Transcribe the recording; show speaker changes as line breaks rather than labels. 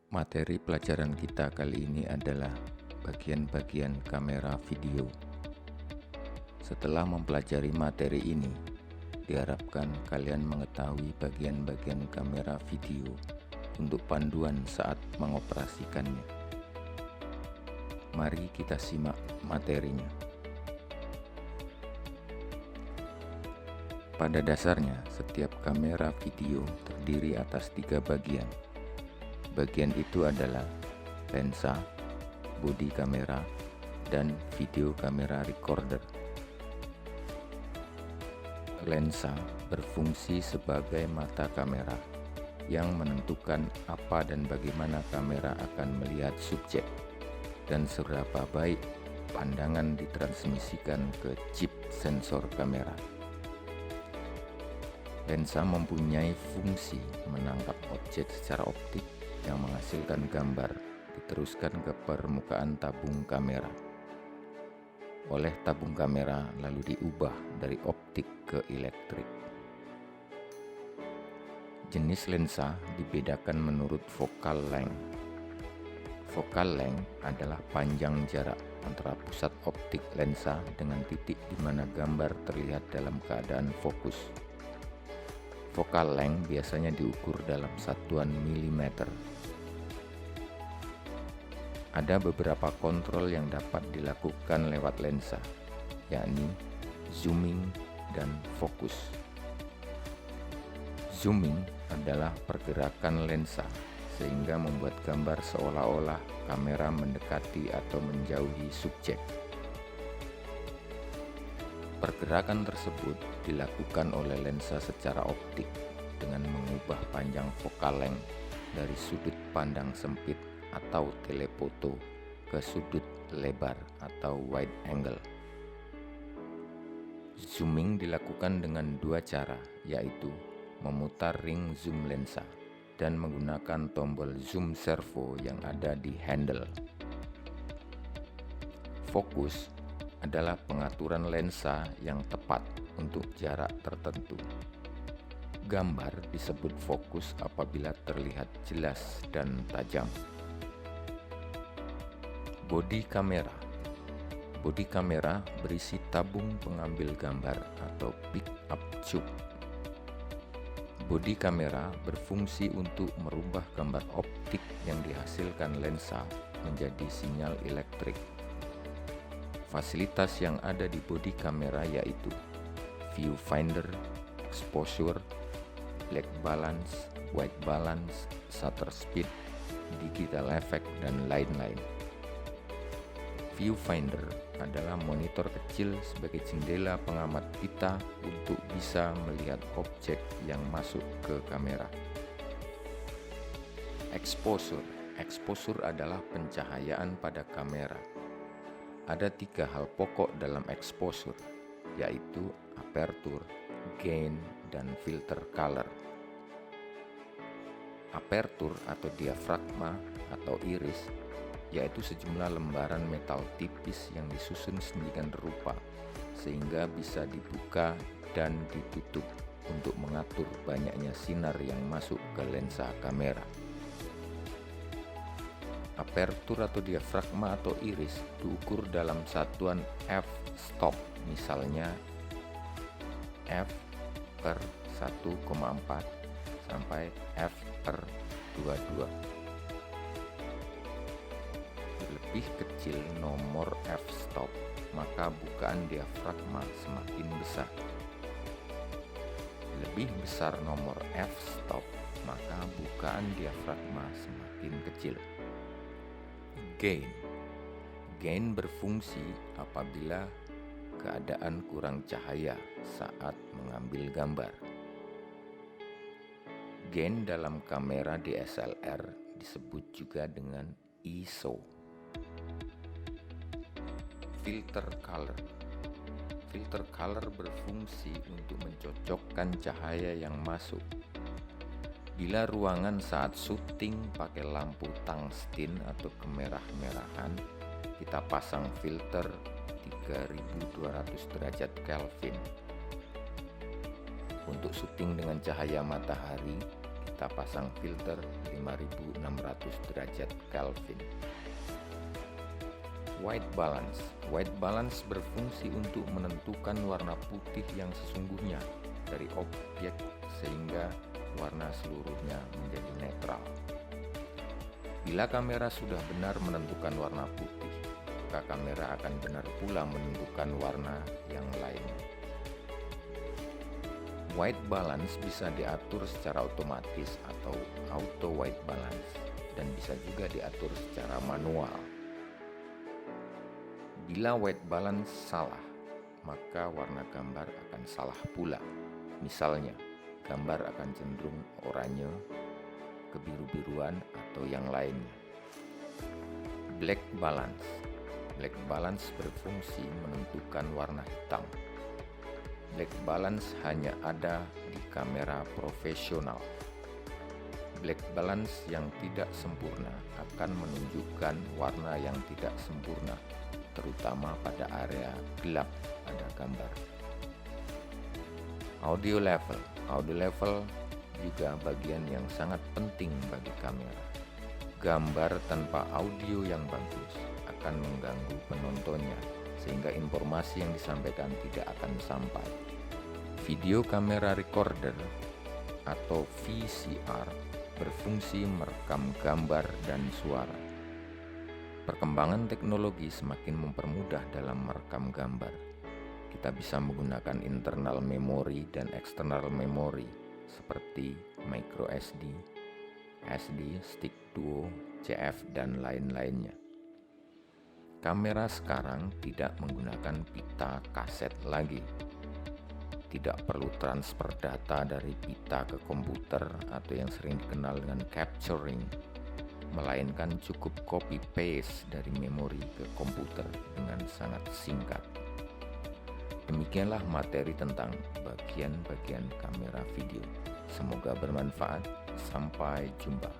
Materi pelajaran kita kali ini adalah bagian-bagian kamera video. Setelah mempelajari materi ini, diharapkan kalian mengetahui bagian-bagian kamera video untuk panduan saat mengoperasikannya. Mari kita simak materinya. Pada dasarnya, setiap kamera video terdiri atas 3 bagian. Bagian itu adalah lensa, bodi kamera, dan video kamera recorder. Lensa berfungsi sebagai mata kamera yang menentukan apa dan bagaimana kamera akan melihat subjek dan seberapa baik pandangan ditransmisikan ke chip sensor kamera. Lensa mempunyai fungsi menangkap objek secara optik yang menghasilkan gambar diteruskan ke permukaan tabung kamera. Oleh tabung kamera lalu diubah dari optik ke elektrik. Jenis lensa dibedakan menurut focal length. Focal length adalah panjang jarak antara pusat optik lensa dengan titik di mana gambar terlihat dalam keadaan fokus. Focal length biasanya diukur dalam satuan milimeter. Ada beberapa kontrol yang dapat dilakukan lewat lensa, yakni zooming dan fokus. Zooming adalah pergerakan lensa sehingga membuat gambar seolah-olah kamera mendekati atau menjauhi subjek. Pergerakan tersebut dilakukan oleh lensa secara optik dengan mengubah panjang focal length dari sudut pandang sempit atau telefoto ke sudut lebar atau wide angle. Zooming dilakukan dengan 2 cara, yaitu memutar ring zoom lensa dan menggunakan tombol zoom servo yang ada di handle. Fokus adalah pengaturan lensa yang tepat untuk jarak tertentu. Gambar disebut fokus apabila terlihat jelas dan tajam. Bodi kamera. Bodi kamera berisi tabung pengambil gambar atau pick up tube. Bodi kamera berfungsi untuk merubah gambar optik yang dihasilkan lensa menjadi sinyal elektrik. Fasilitas yang ada di bodi kamera yaitu viewfinder, exposure, black balance, white balance, shutter speed, digital effect, dan lain-lain. Viewfinder adalah monitor kecil sebagai jendela pengamat kita untuk bisa melihat objek yang masuk ke kamera. Exposure adalah pencahayaan pada kamera. Ada 3 hal pokok dalam exposure, yaitu aperture, gain, dan filter color. Aperture atau diafragma atau iris yaitu sejumlah lembaran metal tipis yang disusun sedemikian rupa sehingga bisa dibuka dan ditutup untuk mengatur banyaknya sinar yang masuk ke lensa kamera. Aperture atau diafragma atau iris diukur dalam satuan f-stop, misalnya f per 1,4 sampai f per 22. Lebih kecil nomor f-stop, maka bukaan diafragma semakin besar. Lebih besar nomor f-stop, maka bukaan diafragma semakin kecil. Gain berfungsi apabila keadaan kurang cahaya saat mengambil gambar. Gain dalam kamera DSLR disebut juga dengan ISO. Filter color berfungsi untuk mencocokkan cahaya yang masuk. Bila ruangan saat syuting pakai lampu tungsten atau kemerah-merahan, kita pasang filter 3200 derajat Kelvin. Untuk syuting dengan cahaya matahari, kita pasang filter 5600 derajat Kelvin. White balance berfungsi untuk menentukan warna putih yang sesungguhnya dari objek sehingga warna seluruhnya menjadi netral. Bila kamera sudah benar menentukan warna putih, maka kamera akan benar pula menentukan warna yang lain. White balance bisa diatur secara otomatis atau auto white balance dan bisa juga diatur secara manual. Bila white balance salah, maka warna gambar akan salah pula. Misalnya, gambar akan cenderung oranye, kebiru-biruan, atau yang lainnya. Black balance berfungsi menentukan warna hitam. Black balance hanya ada di kamera profesional. Black balance yang tidak sempurna akan menunjukkan warna yang tidak sempurna, terutama pada area gelap pada gambar. Audio level juga bagian yang sangat penting bagi kamera. Gambar tanpa audio yang bagus akan mengganggu penontonnya, sehingga informasi yang disampaikan tidak akan sampai. Video kamera recorder atau VCR berfungsi merekam gambar dan suara. Perkembangan teknologi semakin mempermudah dalam merekam gambar. Kita bisa menggunakan internal memory dan external memory seperti micro SD, SD, stick duo, CF, dan lain-lainnya. Kamera sekarang tidak menggunakan pita kaset lagi. Tidak perlu transfer data dari pita ke komputer atau yang sering dikenal dengan capturing, melainkan cukup copy paste dari memori ke komputer dengan sangat singkat. Demikianlah materi tentang bagian-bagian kamera video. Semoga bermanfaat. Sampai jumpa.